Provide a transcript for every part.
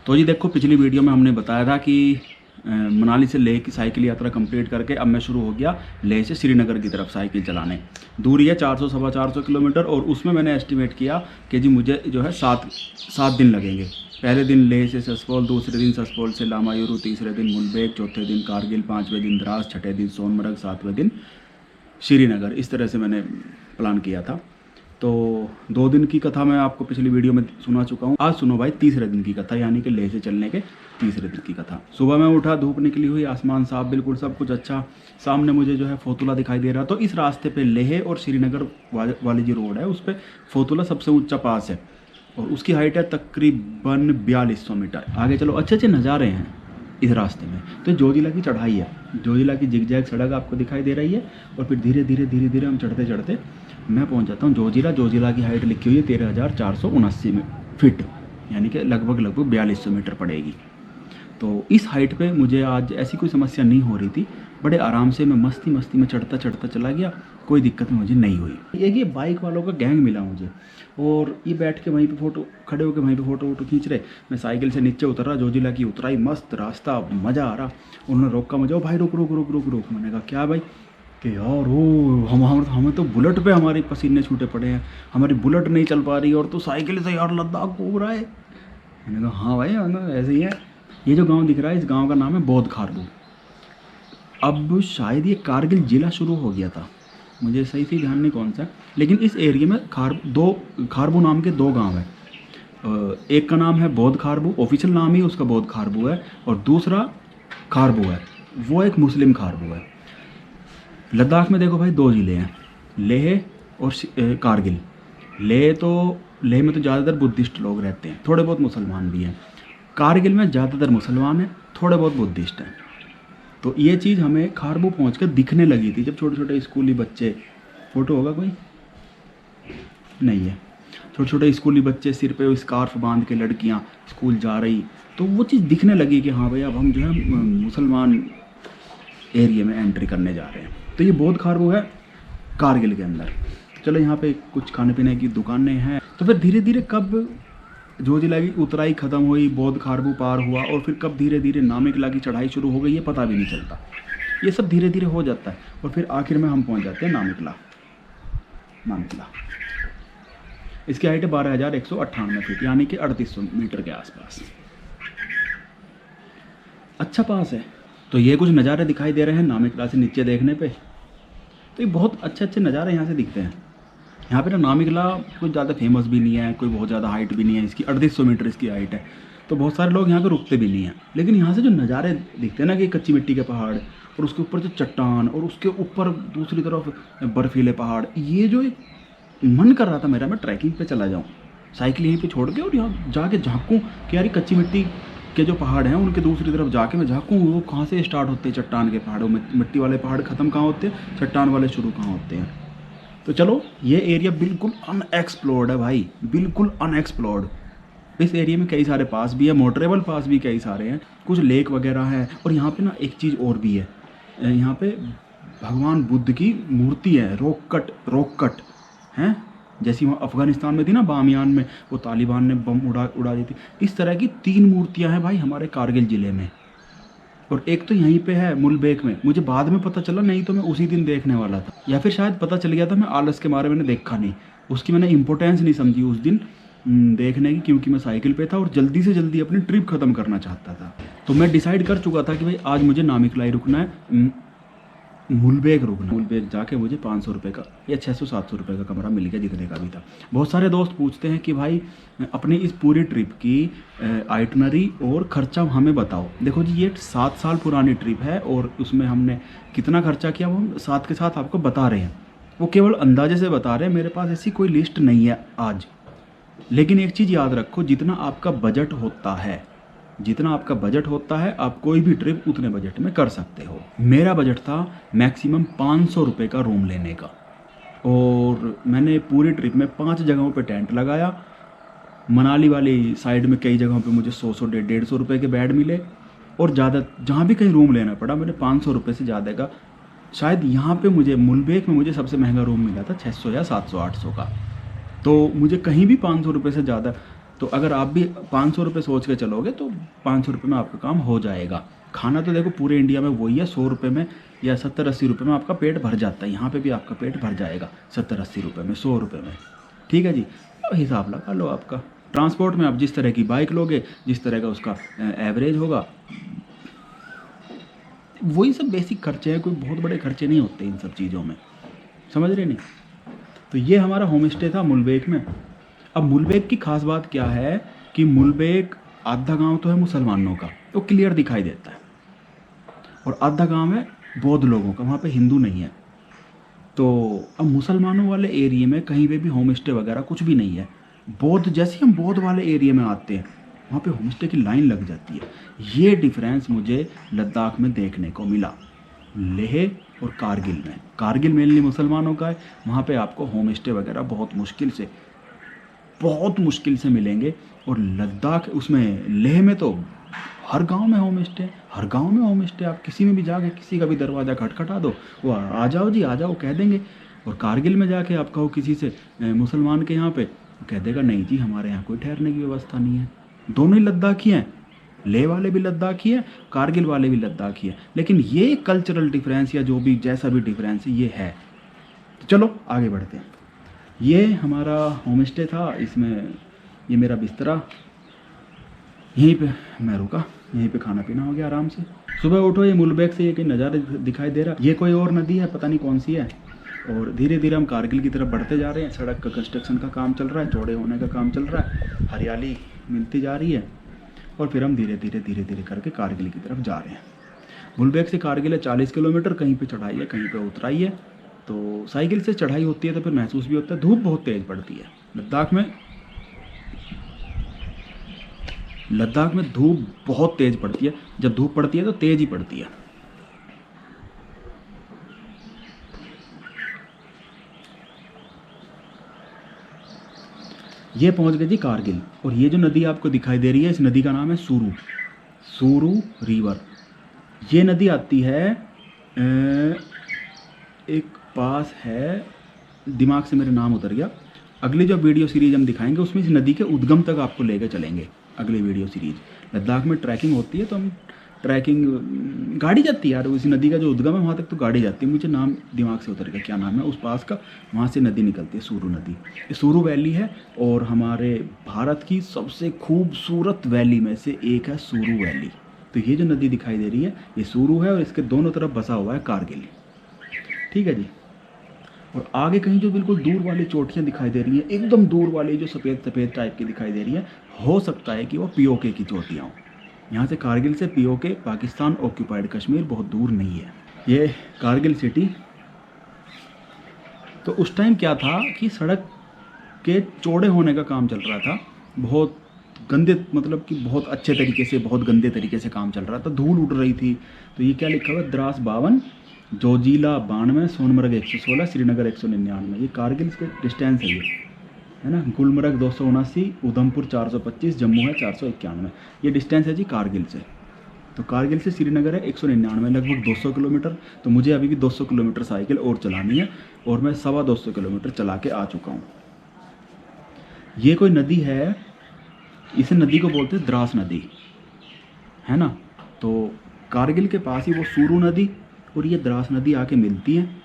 तो जी देखो, पिछली वीडियो में हमने बताया था कि मनाली से लेह की साइकिल यात्रा कंप्लीट करके अब मैं शुरू हो गया लेह से श्रीनगर की तरफ साइकिल चलाने। दूरी है 400 किलोमीटर और उसमें मैंने एस्टिमेट किया कि जी मुझे जो है सात दिन लगेंगे। पहले दिन लेह से ससपोल, दूसरे दिन ससपोल से लामायुरू, तीसरे दिन मुलबेग, चौथे दिन कारगिल, पाँचवें दिन द्रास, छठे दिन सोनमर्ग, सातवें दिन श्रीनगर। इस तरह से मैंने प्लान किया था। तो 2 दिन की कथा मैं आपको पिछली वीडियो में सुना चुका हूँ। आज सुनो भाई तीसरे दिन की कथा, यानी कि लेह से चलने के तीसरे दिन की कथा। सुबह मैं उठा, धूप निकली हुई, आसमान साफ, बिल्कुल सब कुछ अच्छा। सामने मुझे जो है फोतुला दिखाई दे रहा। तो इस रास्ते पे लेह और श्रीनगर वाली जो रोड है उस पर फोतुला सबसे ऊंचा पास है और उसकी हाइट है तकरीबन 4200 मीटर। आगे चलो, अच्छे अच्छे नज़ारे हैं इस रास्ते में। तो जोजिला की चढ़ाई है, जोजिला की जिगजैग सड़क आपको दिखाई दे रही है और फिर धीरे धीरे हम चढ़ते चढ़ते मैं पहुंच जाता हूँ जोजिला। जोजिला की हाइट लिखी हुई है 13,479 फीट, यानी कि लगभग 4200 मीटर पड़ेगी। तो इस हाइट पे मुझे आज ऐसी कोई समस्या नहीं हो रही थी। बड़े आराम से मैं मस्ती में चढ़ता चला गया, कोई दिक्कत मुझे नहीं हुई। एक ये बाइक वालों का गैंग मिला मुझे और ये बैठ के वहीं पे खड़े होकर वहीं पे फोटो खींच रहे। मैं साइकिल से नीचे उतर रहा, जोजिला की उतराई, मस्त रास्ता, मज़ा आ रहा। उन्होंने रोका मुझे, ओ भाई रुक। मैंने कहा क्या भाई? कि यार वो हमें तो बुलेट पे हमारे पसीने छूटे पड़े हैं, हमारी बुलेट नहीं चल पा रही और तो साइकिल से यार लद्दाख घूम रहा है। मैंने कहा हाँ भाई, ऐसे ही है। ये जो गांव दिख रहा है, इस गांव का नाम है बौद्ध खारबू। अब शायद ये कारगिल जिला शुरू हो गया था, मुझे सही से ध्यान नहीं कौन सा, लेकिन इस एरिया में खारबू नाम के 2 गांव हैं। एक का नाम है बौद्ध खारबू, ऑफिशियल नाम ही उसका बौद्ध खारबू है, और दूसरा खारबू है, वो एक मुस्लिम खारबू है। लद्दाख में देखो भाई 2 ज़िले हैं, लेह और कारगिल। लेह में तो ज़्यादातर बुद्धिस्ट लोग रहते हैं, थोड़े बहुत मुसलमान भी हैं। कारगिल में ज़्यादातर मुसलमान हैं, थोड़े बहुत बुद्धिस्ट हैं। तो ये चीज़ हमें खारबू पहुंचकर दिखने लगी थी जब छोटे छोटे स्कूली बच्चे, फोटो होगा कोई नहीं है, छोटे स्कूली बच्चे सिर पे स्कार्फ बांध के लड़कियां स्कूल जा रही, तो वो चीज़ दिखने लगी कि हाँ भाई अब हम जो है मुसलमान एरिया में एंट्री करने जा रहे हैं। तो ये बौद्ध खारबू है कारगिल के अंदर। चलो यहाँ पे कुछ खाने पीने की दुकानें हैं। तो फिर धीरे धीरे कब जोजिला की उतराई ख़त्म हुई, बौद्ध खारबू पार हुआ और फिर कब धीरे धीरे नामिकला की चढ़ाई शुरू हो गई, ये पता भी नहीं चलता। ये सब धीरे धीरे हो जाता है और फिर आखिर में हम पहुंच जाते हैं नामिकला। इसकी हाइट है 12,198 फीट, यानी कि 3800 मीटर के आसपास। अच्छा पास है। तो ये कुछ नज़ारे दिखाई दे रहे हैं नामिकला से नीचे देखने पे। तो ये बहुत अच्छे नज़ारे यहाँ से दिखते हैं। यहाँ पे ना नामिकला कुछ ज़्यादा फेमस भी नहीं है, कोई बहुत ज़्यादा हाइट भी नहीं है, इसकी 3800 मीटर इसकी हाइट है। तो बहुत सारे लोग यहाँ पे रुकते भी नहीं हैं, लेकिन यहाँ से जो नज़ारे दिखते हैं ना कि कच्ची मिट्टी के पहाड़ और उसके ऊपर जो चट्टान और उसके ऊपर दूसरी तरफ बर्फीले पहाड़, ये जो एक मन कर रहा था मेरा, मैं ट्रैकिंग पे चला जाऊँ, साइकिल यहीं पे छोड़ के और यहाँ जाके झाँकूँ कि यार कच्ची मिट्टी के जो पहाड़ हैं उनके दूसरी तरफ जाके मैं झाँकूँ वो कहाँ से स्टार्ट होते हैं। चट्टान के पहाड़ों में मिट्टी वाले पहाड़ ख़त्म कहाँ होते हैं, चट्टान वाले शुरू कहाँ होते हैं। तो चलो, ये एरिया बिल्कुल अनएक्सप्लोर्ड है भाई, बिल्कुल अनएक्सप्लोर्ड। इस एरिया में कई सारे पास भी है, मोटरेबल पास भी कई सारे हैं, कुछ लेक वगैरह है। और यहाँ पे ना एक चीज़ और भी है, यहाँ पे भगवान बुद्ध की मूर्ति है, रॉक कट हैं, जैसी वहाँ अफ़गानिस्तान में थी ना, बामियान में, वो तालिबान ने बम उड़ा दी थी। इस तरह की 3 मूर्तियाँ हैं भाई हमारे कारगिल ज़िले में। और एक तो यहीं पे है मुलबेग में, मुझे बाद में पता चला, नहीं तो मैं उसी दिन देखने वाला था, या फिर शायद पता चल गया था, मैं आलस के मारे मैंने देखा नहीं, उसकी मैंने इंपॉर्टेंस नहीं समझी उस दिन देखने की, क्योंकि मैं साइकिल पे था और जल्दी से जल्दी अपनी ट्रिप ख़त्म करना चाहता था। तो मैं डिसाइड कर चुका था कि भाई आज मुझे नामिकलाई रुकना है, मुलबेग जाके मुझे 500 रुपये का या 600-700 रुपये का कमरा मिल गया, जितने का भी था। बहुत सारे दोस्त पूछते हैं कि भाई अपनी इस पूरी ट्रिप की आइटनरी और ख़र्चा हमें बताओ। देखो जी, ये 7 साल पुरानी ट्रिप है और उसमें हमने कितना खर्चा किया वो हम साथ के साथ आपको बता रहे हैं, वो केवल अंदाजे से बता रहे हैं, मेरे पास ऐसी कोई लिस्ट नहीं है आज। लेकिन एक चीज़ याद रखो, जितना आपका बजट होता है आप कोई भी ट्रिप उतने बजट में कर सकते हो। मेरा बजट था मैक्सिमम 500 रुपये का रूम लेने का और मैंने पूरी ट्रिप में 5 जगहों पे टेंट लगाया। मनाली वाली साइड में कई जगहों पे मुझे 100-150 रुपये के बेड मिले और ज़्यादा जहाँ भी कहीं रूम लेना पड़ा मैंने 500 रुपये से ज़्यादा का, शायद यहाँ पे मुझे मुलबेग में मुझे सबसे महंगा रूम मिला था 600 या 700-800 का। तो मुझे कहीं भी 500 रुपये से ज़्यादा तो अगर आप भी 500 रुपये सोच के चलोगे तो 500 रुपये में आपका काम हो जाएगा। खाना तो देखो पूरे इंडिया में वही है, 100 रुपये में या 70-80 रुपये में आपका पेट भर जाता है। यहाँ पे भी आपका पेट भर जाएगा 70-80 रुपये में, 100 रुपये में। ठीक है जी, अब हिसाब लगा लो आपका। ट्रांसपोर्ट में आप जिस तरह की बाइक लोगे, जिस तरह का उसका एवरेज होगा, वही सब बेसिक खर्चे हैं, कोई बहुत बड़े खर्चे नहीं होते इन सब चीज़ों में, समझ रहे नहीं। तो ये हमारा होम स्टे था मुलबेक में। अब मुलबेक की खास बात क्या है कि मुलबेक आधा गांव तो है मुसलमानों का, तो क्लियर दिखाई देता है, और आधा गांव है बौद्ध लोगों का, वहाँ पे हिंदू नहीं है। तो अब मुसलमानों वाले एरिया में कहीं पे भी होम स्टे वगैरह कुछ भी नहीं है। बौद्ध, जैसे हम बौद्ध वाले एरिया में आते हैं वहाँ पे होम स्टे की लाइन लग जाती है। ये डिफरेंस मुझे लद्दाख में देखने को मिला, लेह और कारगिल में। कारगिल मेनली मुसलमानों का है, वहाँ पे आपको होम स्टे वगैरह बहुत मुश्किल से मिलेंगे। और लद्दाख, उसमें लेह में तो हर गांव में होम स्टे, हर गांव में होम स्टे। आप किसी में भी जाके किसी का भी दरवाज़ा खटखटा दो, वो आ जाओ जी, आ जाओ कह देंगे। और कारगिल में जाके आप कहो किसी से मुसलमान के यहाँ पे, कह देगा नहीं जी हमारे यहाँ कोई ठहरने की व्यवस्था नहीं है। दोनों ही लद्दाखी हैं, लेह वाले भी लद्दाखी हैं, कारगिल वाले भी लद्दाखी हैं, लेकिन ये कल्चरल डिफरेंस या जो भी जैसा भी डिफरेंस ये है। तो चलो आगे बढ़ते हैं। ये हमारा होम स्टे था, इसमें ये मेरा बिस्तरा, यहीं पे मैं रुका, यहीं पे खाना पीना हो गया आराम से। सुबह उठो, ये मुलबेक से ये कहीं नज़ारा दिखाई दे रहा, ये कोई और नदी है, पता नहीं कौन सी है। और धीरे धीरे हम कारगिल की तरफ बढ़ते जा रहे हैं। सड़क का कंस्ट्रक्शन का काम चल रहा है, चौड़े होने का काम चल रहा है, हरियाली मिलती जा रही है, और फिर हम धीरे धीरे करके कारगिल की तरफ जा रहे हैं। मुलबेक से कारगिल है 40 किलोमीटर, कहीं पे चढ़ाई है कहीं पे उतराई है। तो साइकिल से चढ़ाई होती है तो फिर महसूस भी होता है, धूप बहुत तेज़ पड़ती है लद्दाख में धूप बहुत तेज़ पड़ती है। जब धूप पड़ती है तो तेज़ ही पड़ती है। ये पहुंच गए जी कारगिल, और ये जो नदी आपको दिखाई दे रही है, इस नदी का नाम है सूरू रिवर। ये नदी आती है एक पास है, दिमाग से मेरे नाम उतर गया। अगली जो वीडियो सीरीज हम दिखाएंगे उसमें इस नदी के उद्गम तक आपको लेकर चलेंगे। अगली वीडियो सीरीज लद्दाख में ट्रैकिंग होती है, तो हम ट्रैकिंग, गाड़ी जाती है यार, उस नदी का जो उद्गम है वहाँ तक तो गाड़ी जाती है। मुझे नाम दिमाग से उतर गया, क्या नाम है उस पास का, वहाँ से नदी निकलती है, सूरू नदी। ये सूरू वैली है, और हमारे भारत की सबसे खूबसूरत वैली में से एक है सूरू वैली। तो ये जो नदी दिखाई दे रही है ये सूरू है, और इसके दोनों तरफ बसा हुआ है कारगिल। ठीक है जी। और आगे कहीं जो बिल्कुल दूर वाली चोटियाँ दिखाई दे रही हैं, एकदम दूर वाली जो सफ़ेद टाइप की दिखाई दे रही है, हो सकता है कि वो पीओके की चोटियाँ हों। यहाँ से कारगिल से पीओके, पाकिस्तान ऑक्यूपाइड कश्मीर, बहुत दूर नहीं है। ये कारगिल सिटी। तो उस टाइम क्या था कि सड़क के चौड़े होने का काम चल रहा था, बहुत गंदे, मतलब कि बहुत अच्छे तरीके से, बहुत गंदे तरीके से काम चल रहा था, धूल उड़ रही थी। तो ये क्या लिखा हुआ है, द्रास 52, जोजिला 92, सोनमर्ग 116, श्रीनगर 199। ये कारगिल से डिस्टेंस है ये, है ना। गुलमर्ग 279, उधमपुर 425, जम्मू है 491। ये डिस्टेंस है जी कारगिल से। तो कारगिल से श्रीनगर है 199, लगभग 200 किलोमीटर। तो मुझे अभी भी 200 किलोमीटर साइकिल और चलानी है, और मैं 225 किलोमीटर चला के आ चुका हूँ। ये कोई नदी है, इस नदी को बोलते हैं द्रास नदी, है ना। तो कारगिल के पास ही वो सूरू नदी और ये द्रास नदी आके मिलती हैं,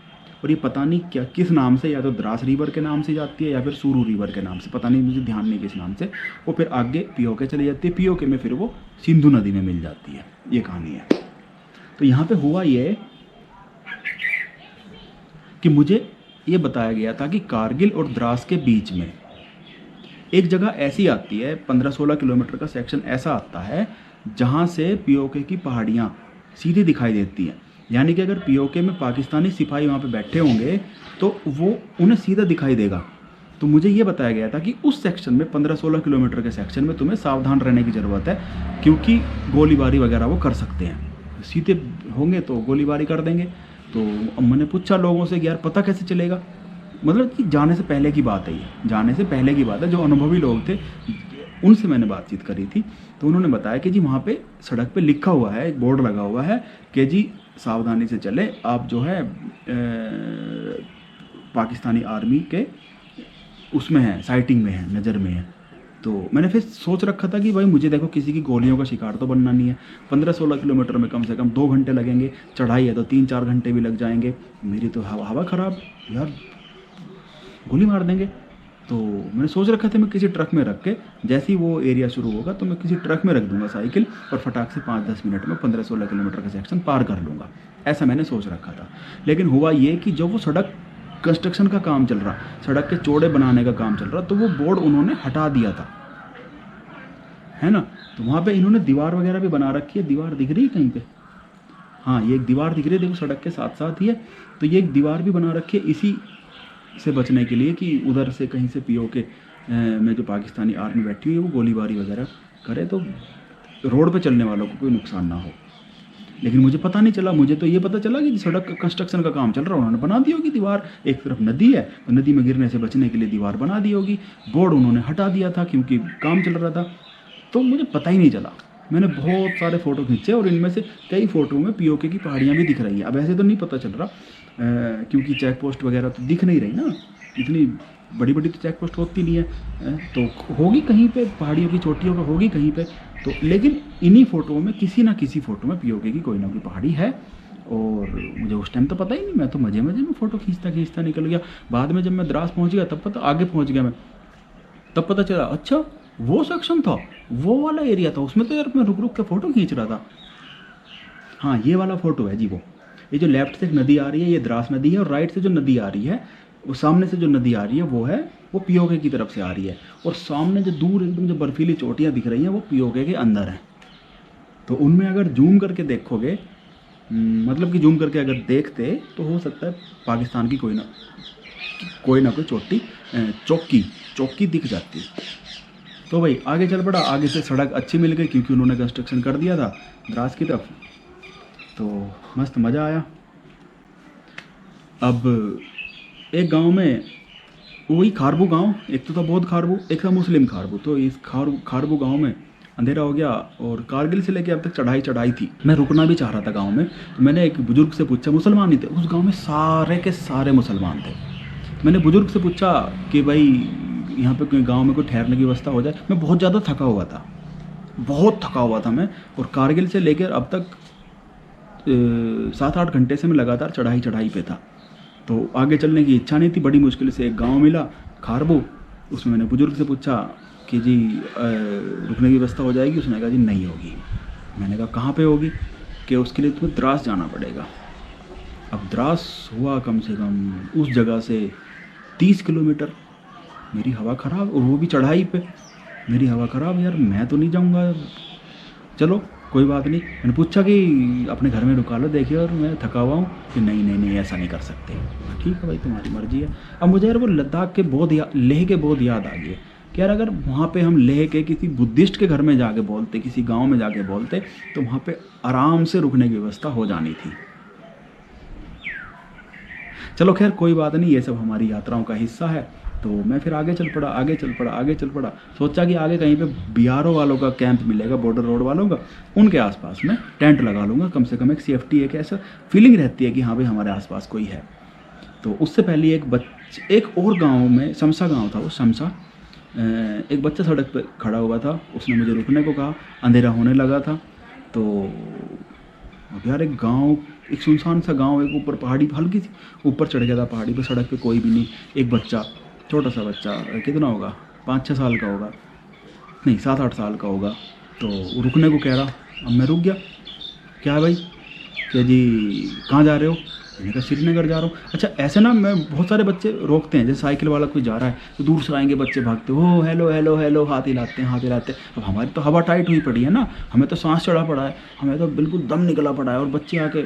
और ये पता नहीं क्या किस नाम से, या तो द्रास रिवर के नाम से जाती है या फिर सूरू रिवर के नाम से, पता नहीं, मुझे ध्यान नहीं किस नाम से। वो फिर आगे पीओके चली जाती है, पीओके में फिर वो सिंधु नदी में मिल जाती है। ये कहानी है। तो यहाँ पे हुआ ये कि मुझे ये बताया गया था कि कारगिल और द्रास के बीच में एक जगह ऐसी आती है, 15-16 किलोमीटर का सेक्शन ऐसा आता है जहाँ से पीओके की पहाड़ियाँ सीधी दिखाई देती हैं। यानी कि अगर पीओके में पाकिस्तानी सिपाही वहाँ पे बैठे होंगे तो वो उन्हें सीधा दिखाई देगा। तो मुझे ये बताया गया था कि उस सेक्शन में, 15-16 किलोमीटर के सेक्शन में, तुम्हें सावधान रहने की ज़रूरत है, क्योंकि गोलीबारी वगैरह वो कर सकते हैं, सीधे होंगे तो गोलीबारी कर देंगे। तो मैंने पूछा लोगों से कि यार पता कैसे चलेगा, मतलब कि जाने से पहले की बात है, ये जाने से पहले की बात है। जो अनुभवी लोग थे उनसे मैंने बातचीत करी थी, तो उन्होंने बताया कि जी वहाँ पे सड़क पे लिखा हुआ है, एक बोर्ड लगा हुआ है कि जी सावधानी से चले, आप जो है पाकिस्तानी आर्मी के उसमें है, साइटिंग में है, नज़र में है। तो मैंने फिर सोच रखा था कि भाई मुझे देखो किसी की गोलियों का शिकार तो बनना नहीं है। 15-16 किलोमीटर में कम से कम 2 घंटे लगेंगे, चढ़ाई है तो 3-4 घंटे भी लग जाएंगे। मेरी तो हवा ख़राब यार, गोली मार देंगे। तो मैंने सोच रखा था मैं किसी ट्रक में रख के, जैसे ही वो एरिया शुरू होगा तो मैं किसी ट्रक में रख दूंगा साइकिल और फटाक से 5-10 मिनट में 15-16 किलोमीटर का सेक्शन पार कर लूँगा, ऐसा मैंने सोच रखा था। लेकिन हुआ ये कि जब वो सड़क कंस्ट्रक्शन का काम चल रहा, सड़क के चौड़े बनाने का काम चल रहा, तो वो बोर्ड उन्होंने हटा दिया था, है ना। तो वहाँ पे इन्होंने दीवार वगैरह भी बना रखी है। दीवार दिख रही है कहीं पे? हाँ, ये एक दीवार दिख रही है, देखो सड़क के साथ साथ ही है। तो ये एक दीवार भी बना रखी है इसी से बचने के लिए कि उधर से कहीं से पीओके में जो पाकिस्तानी आर्मी बैठी हुई है वो गोलीबारी वगैरह करे तो रोड पे चलने वालों को कोई नुकसान ना हो। लेकिन मुझे पता नहीं चला, मुझे तो ये पता चला कि सड़क कंस्ट्रक्शन का काम चल रहा है, उन्होंने बना दी होगी दीवार। एक तरफ नदी है तो नदी में गिरने से बचने के लिए दीवार बना दी होगी, बोर्ड उन्होंने हटा दिया था क्योंकि काम चल रहा था। तो मुझे पता ही नहीं चला। मैंने बहुत सारे फ़ोटो खींचे और इनमें से कई फ़ोटो में पीओके की पहाड़ियाँ भी दिख रही हैं। अब ऐसे तो नहीं पता चल रहा क्योंकि चेक पोस्ट वगैरह तो दिख नहीं रही ना, इतनी बड़ी बड़ी तो चेक पोस्ट होती नहीं है। तो होगी कहीं पे पहाड़ियों की चोटियों पर होगी कहीं पे तो, लेकिन इन्हीं फ़ोटो में किसी ना किसी फ़ोटो में पीओके की कोई ना कोई पहाड़ी है। और मुझे उस टाइम तो पता ही नहीं, मैं तो मज़े मज़े में फ़ोटो खींचता निकल गया। बाद में जब मैं द्रास पहुँच गया तब पता, आगे पहुँच गया मैं, तब पता चला अच्छा वो सेक्शन था, वो वाला एरिया था, उसमें तो यार मैं रुक रुक के फ़ोटो खींच रहा था। हाँ, ये वाला फ़ोटो है जी वो। ये जो लेफ्ट से एक नदी आ रही है ये द्रास नदी है, और राइट से जो नदी आ रही है, वो सामने से जो नदी आ रही है वो है, वो पीओके की तरफ से आ रही है। और सामने जो दूर एकदम जो बर्फीली चोटियाँ दिख रही हैं वो पीओके के अंदर हैं। तो उनमें अगर जूम करके देखोगे, मतलब कि जूम करके अगर देखते तो हो सकता है पाकिस्तान की कोई ना कोई चोटी चौकी दिख जाती है। तो भाई आगे चल पड़ा, आगे से सड़क अच्छी मिल गई क्योंकि उन्होंने कंस्ट्रक्शन कर दिया था द्रास की तरफ। तो मस्त मज़ा आया। अब एक गांव में, वही खारबू गांव, एक तो था बौद्ध खारबू, एक था मुस्लिम खारबू। तो इस खारबू गांव में अंधेरा हो गया और कारगिल से लेके अब तक चढ़ाई थी। मैं रुकना भी चाह रहा था गांव में। तो मैंने एक बुजुर्ग से पूछा, मुसलमान ही थे उस गांव में, सारे के सारे मुसलमान थे। मैंने बुजुर्ग से पूछा कि भाई यहाँ पे कोई गांव में कोई ठहरने की व्यवस्था हो जाए। मैं बहुत ज़्यादा थका हुआ था, बहुत थका हुआ था मैं। और कारगिल से लेकर अब तक 7-8 घंटे से मैं लगातार चढ़ाई पे था। तो आगे चलने की इच्छा नहीं थी। बड़ी मुश्किल से एक गांव मिला खारबू, उसमें मैंने बुजुर्ग से पूछा कि जी रुकने की व्यवस्था हो जाएगी? उसने कहा जी नहीं होगी। मैंने कहा कहाँ पे होगी? कि उसके लिए तुम्हें द्रास जाना पड़ेगा। अब द्रास हुआ कम से कम उस जगह से 30 किलोमीटर। मेरी हवा ख़राब, और वो भी चढ़ाई पे। मेरी हवा ख़राब, यार मैं तो नहीं जाऊँगा। चलो कोई बात नहीं। मैंने पूछा कि अपने घर में रुका लो, देखिए और मैं थका हुआ हूँ। कि नहीं ऐसा नहीं कर सकते। ठीक है भाई, तुम्हारी मर्ज़ी है। अब मुझे यार वो लद्दाख के बहुत लेह के बहुत याद आ गई कि यार अगर वहाँ पे हम लेह के किसी बुद्धिस्ट के घर में जाके बोलते, किसी गांव में जाके बोलते, तो वहाँ पे आराम से रुकने की व्यवस्था हो जानी थी। चलो खैर कोई बात नहीं, ये सब हमारी यात्राओं का हिस्सा है। तो मैं फिर आगे चल पड़ा। सोचा कि आगे कहीं पे बीआरओ वालों का कैंप मिलेगा, बॉर्डर रोड वालों का, उनके आसपास में टेंट लगा लूँगा। कम से कम एक सेफ्टी, एक ऐसा फीलिंग रहती है कि हाँ भाई हमारे आसपास कोई है। तो उससे पहले एक और गांव में, शमसा गांव था वो, शमसा, एक बच्चा सड़क पे खड़ा हुआ था। उसने मुझे रुकने को कहा, अंधेरा होने लगा था। तो अब यार एक गांव, एक सुनसान सा गांव, एक ऊपर पहाड़ी हल्की सी ऊपर चढ़ गया था पहाड़ी पे। सड़क पे कोई भी नहीं। एक बच्चा, छोटा सा बच्चा, कितना होगा, 5-6 साल का होगा, नहीं 7-8 साल का होगा। तो रुकने को कह रहा। अब मैं रुक गया। क्या भाई? क्या जी कहाँ जा रहे हो? मैंने कहा श्रीनगर जा रहा हूँ। अच्छा ऐसे ना, मैं बहुत सारे बच्चे रोकते हैं, जैसे साइकिल वाला कोई जा रहा है तो दूर से आएंगे बच्चे भागते, हो हेलो हाथ हिलाते हैं। अब हमारी तो हवा टाइट हुई पड़ी है ना, हमें तो सांस चढ़ा पड़ा है, हमें तो बिल्कुल दम निकला पड़ा है, और बच्चे आके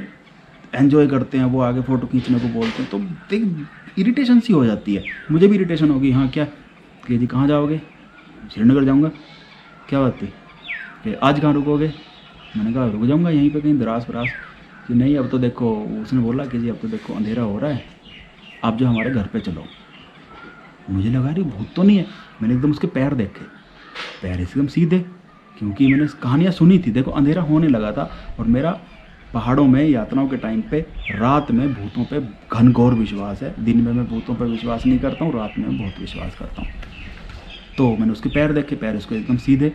एंजॉय करते हैं, वो आगे फ़ोटो खींचने को बोलते हैं। तो देख इरिटेशन सी हो जाती है, मुझे भी इरिटेशन होगी। हाँ क्या कि जी कहाँ जाओगे? श्रीनगर जाऊँगा। क्या बात थी कि आज कहाँ रुकोगे? मैंने कहा रुक जाऊँगा यहीं पे कहीं द्रास व्रास। कि नहीं अब तो देखो, उसने बोला कि जी अब तो देखो अंधेरा हो रहा है, आप जो हमारे घर पे चलो। मुझे लगा रही भूत तो नहीं है। मैंने एकदम उसके पैर देखे, पैर एकदम सीधे, क्योंकि मैंने कहानियाँ सुनी थी। देखो अंधेरा होने लगा था, और मेरा पहाड़ों में यात्राओं के टाइम पे रात में भूतों पे घनघोर विश्वास है। दिन में मैं भूतों पर विश्वास नहीं करता हूँ, रात में बहुत विश्वास करता हूँ। तो मैंने उसके पैर देखे, पैर उसके एकदम सीधे।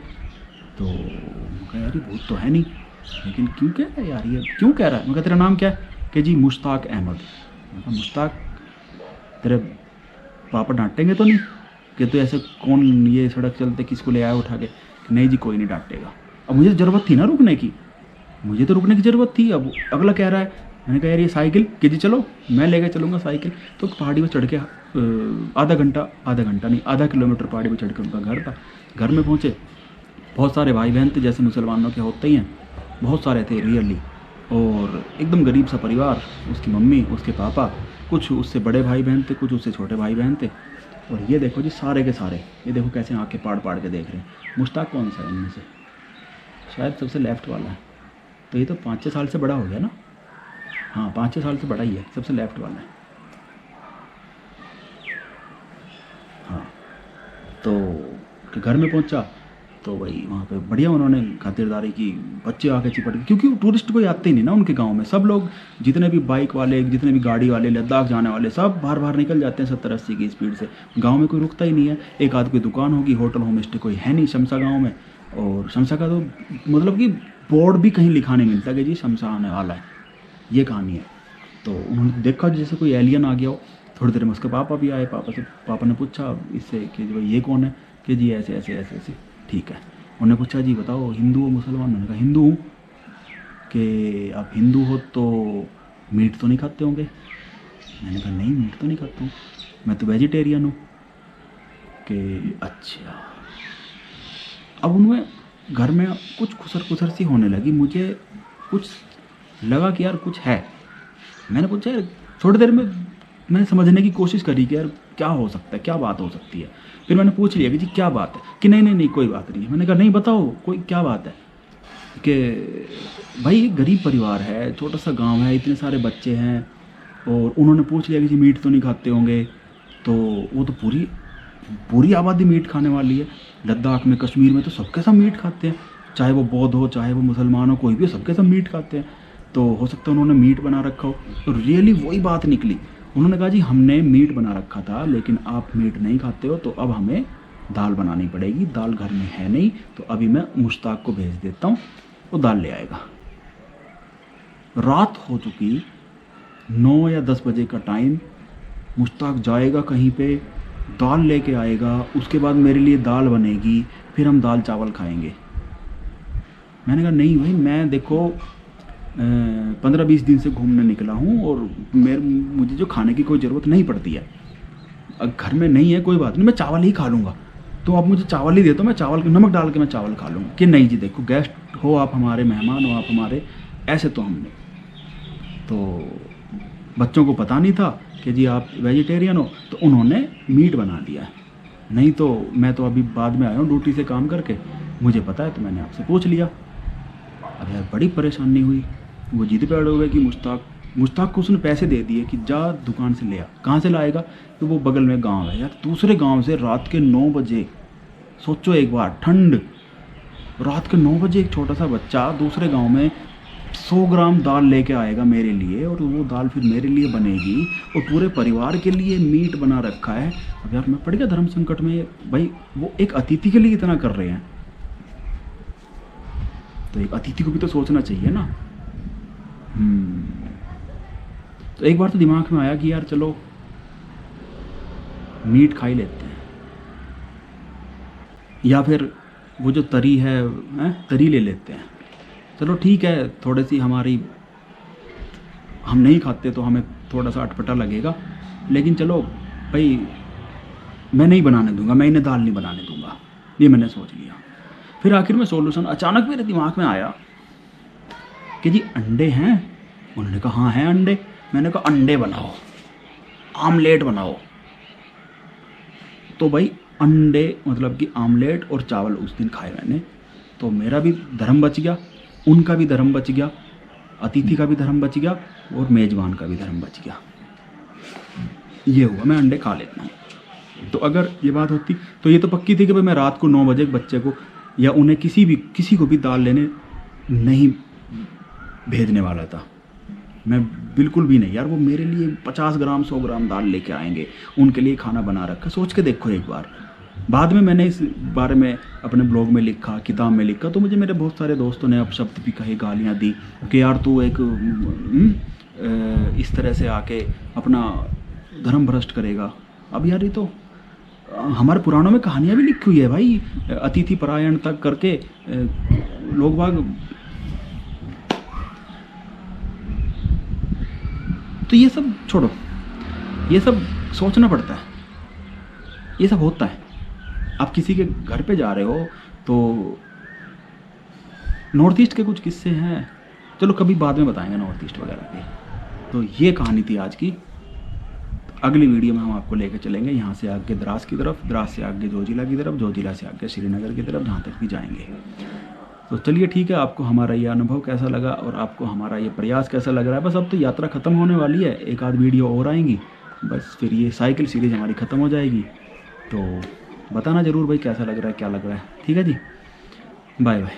तो मैं कहा यार ये भूत तो है नहीं, लेकिन क्यों कह रहा है यार, ये क्यों कह रहा है। मैं कहा तेरा नाम क्या है? कि जी मुश्ताक अहमद। मैं कहा मुश्ताक, तेरे पापा डांटेंगे तो नहीं कि तू ऐसे कौन ये सड़क चलते किसको ले आया उठा के? नहीं जी कोई नहीं डांटेगा। अब मुझे ज़रूरत थी ना रुकने की, मुझे तो रुकने की ज़रूरत थी। अब अगला कह रहा है, मैंने कहा यार ये साइकिल, कि जी चलो मैं लेके चलूँगा साइकिल। तो पहाड़ी पर चढ़ के आधा किलोमीटर पहाड़ी पर चढ़ के उनका घर था। घर में पहुँचे, बहुत सारे भाई बहन थे जैसे मुसलमानों के होते ही हैं, बहुत सारे थे रियली, और एकदम गरीब सा परिवार। उसकी मम्मी, उसके पापा, कुछ उससे बड़े भाई बहन थे, कुछ उससे छोटे भाई बहन थे। और ये देखो जी सारे के सारे, ये देखो कैसे आंखें पाड़ पाड़ के देख रहे हैं। मुश्ताक कौन सा है इनमें से? शायद सबसे लेफ्ट वाला है। तो ये तो 5-6 साल से बड़ा हो गया ना। हाँ 5-6 साल से बड़ा ही है, सबसे लेफ्ट वाला है। हाँ तो घर में पहुंचा तो वही वहाँ पे बढ़िया उन्होंने खातिरदारी की, बच्चे आके चिपट गए, क्योंकि टूरिस्ट कोई आते ही नहीं ना उनके गांव में। सब लोग जितने भी बाइक वाले, जितने भी गाड़ी वाले, लद्दाख जाने वाले, सब बाहर बाहर निकल जाते हैं 70-80 की स्पीड से। गांव में कोई रुकता ही नहीं है। एक आध कोई दुकान होगी, होटल होम स्टे कोई है नहीं शमशा गाँव में। और शमशा का तो मतलब कि बोर्ड भी कहीं लिखा नहीं मिलता कि जी शमशा आने वाला है, ये कहानी है। तो उन्होंने देखा जैसे कोई एलियन आ गया हो। थोड़ी देर में उसके पापा भी आए। पापा ने पूछा इससे कि भाई ये कौन है? कि जी ऐसे ऐसे ऐसे ऐसे। ठीक है। उन्होंने पूछा जी बताओ हिंदू हो मुसलमान? मैंने कहा हिंदू हूँ। कि आप हिंदू हो तो मीट तो नहीं खाते होंगे? मैंने कहा नहीं मीट तो नहीं खाता हूँ, मैं तो वेजिटेरियन हूँ। कि अच्छा। अब उनमें घर में कुछ खुसर सी होने लगी, मुझे कुछ लगा कि यार कुछ है। मैंने पूछा यार, थोड़ी देर में मैंने समझने की कोशिश करी कि यार क्या हो सकता है, क्या बात हो सकती है। फिर मैंने पूछ लिया कि जी क्या बात है? कि नहीं कोई बात नहीं है। मैंने कहा नहीं बताओ कोई क्या बात है। कि भाई एक गरीब परिवार है, छोटा सा गांव है, इतने सारे बच्चे हैं, और उन्होंने पूछ लिया कि जी मीट तो नहीं खाते होंगे। तो वो तो पूरी आबादी मीट खाने वाली है। लद्दाख में, कश्मीर में तो सबके सब मीट खाते हैं, चाहे वो बौद्ध हो, चाहे वो मुसलमान हो, कोई भी, सबके सब मीट खाते हैं। तो हो सकता है उन्होंने मीट बना रखा हो। तो रियली वही बात निकली। उन्होंने कहा जी हमने मीट बना रखा था, लेकिन आप मीट नहीं खाते हो तो अब हमें दाल बनानी पड़ेगी। दाल घर में है नहीं, तो अभी मैं मुश्ताक को भेज देता हूँ, वो दाल ले आएगा। रात हो चुकी, 9 या 10 बजे का टाइम। मुश्ताक जाएगा कहीं पे, दाल लेके आएगा, उसके बाद मेरे लिए दाल बनेगी, फिर हम दाल चावल खाएंगे। मैंने कहा नहीं भाई, मैं देखो 15-20 दिन से घूमने निकला हूँ, और मुझे जो खाने की कोई ज़रूरत नहीं पड़ती है। घर में नहीं है कोई बात नहीं, मैं चावल ही खा लूँगा। तो आप मुझे चावल ही दे दो, मैं चावल नमक डाल के मैं चावल खा लूँगा। कि नहीं जी देखो गेस्ट हो आप, हमारे मेहमान हो आप हमारे, ऐसे तो हमने। तो बच्चों को पता नहीं था कि जी आप वेजिटेरियन हो, तो उन्होंने मीट बना दिया। नहीं तो मैं तो अभी बाद में आया हूँ ड्यूटी से काम करके, मुझे पता है, तो मैंने आपसे पूछ लिया। अब यार बड़ी परेशानी हुई। वो जिद पे अड़े हुए कि मुश्ताक को उसने पैसे दे दिए कि जा दुकान से ले आ। कहाँ से लाएगा? तो वो बगल में गांव है यार, दूसरे गांव से रात के 9 बजे। सोचो एक बार, ठंड, रात के 9 बजे एक छोटा सा बच्चा दूसरे गांव में 100 ग्राम दाल लेके आएगा मेरे लिए, और वो दाल फिर मेरे लिए बनेगी, और पूरे परिवार के लिए मीट बना रखा है। अब यार मैं पड़ गया धर्म संकट में। भाई वो एक अतिथि के लिए इतना कर रहे हैं, तो एक अतिथि को भी तो सोचना चाहिए ना। तो एक बार तो दिमाग में आया कि यार चलो मीट खा ही लेते हैं, या फिर वो जो तरी है तरी ले लेते हैं। चलो ठीक है, थोड़ी सी हमारी, हम नहीं खाते तो हमें थोड़ा सा अटपटा लगेगा, लेकिन चलो भाई मैं नहीं बनाने दूंगा, मैं इन्हें दाल नहीं बनाने दूंगा, ये मैंने सोच लिया। फिर आखिर में सोल्यूशन अचानक मेरे दिमाग में आया कि जी अंडे हैं? उन्होंने कहा हाँ हैं अंडे। मैंने कहा अंडे बनाओ, आमलेट बनाओ। तो भाई अंडे मतलब कि आमलेट और चावल उस दिन खाए मैंने। तो मेरा भी धर्म बच गया, उनका भी धर्म बच गया, अतिथि का भी धर्म बच गया, और मेज़बान का भी धर्म बच गया। ये हुआ, मैं अंडे खा लेता हूँ। तो अगर ये बात होती तो ये तो पक्की थी कि भाई मैं रात को 9 बजे बच्चे को या उन्हें किसी को भी दाल लेने नहीं भेजने वाला था। मैं बिल्कुल भी नहीं यार, वो मेरे लिए 50 ग्राम 100 ग्राम दाल लेके आएंगे, उनके लिए खाना बना रखा। सोच के देखो एक बार, बाद में मैंने इस बारे में अपने ब्लॉग में लिखा, किताब में लिखा, तो मुझे मेरे बहुत सारे दोस्तों ने अपशब्द भी कहे, गालियाँ दी कि यार तू एक इस तरह से आके अपना धर्म भ्रष्ट करेगा। अब यार ये तो हमारे पुराणों में कहानियाँ भी लिखी हुई है भाई, अतिथि परायण तक करके लोग बाग। तो ये सब छोड़ो, ये सब सोचना पड़ता है, ये सब होता है। आप किसी के घर पे जा रहे हो तो नॉर्थ ईस्ट के कुछ किस्से हैं, चलो कभी बाद में बताएंगे नॉर्थ ईस्ट वगैरह के। तो ये कहानी थी आज की। अगली वीडियो में हम आपको लेकर चलेंगे यहाँ से आगे द्रास की तरफ, द्रास से आगे जोजिला की तरफ, जोजिला से आगे श्रीनगर की तरफ, जहाँ तक भी जाएंगे। तो चलिए ठीक है, आपको हमारा ये अनुभव कैसा लगा और आपको हमारा ये प्रयास कैसा लग रहा है। बस अब तो यात्रा ख़त्म होने वाली है, एक आध वीडियो और आएंगी, बस फिर ये साइकिल सीरीज़ हमारी ख़त्म हो जाएगी। तो बताना ज़रूर भाई कैसा लग रहा है, क्या लग रहा है। ठीक है जी, बाय बाय।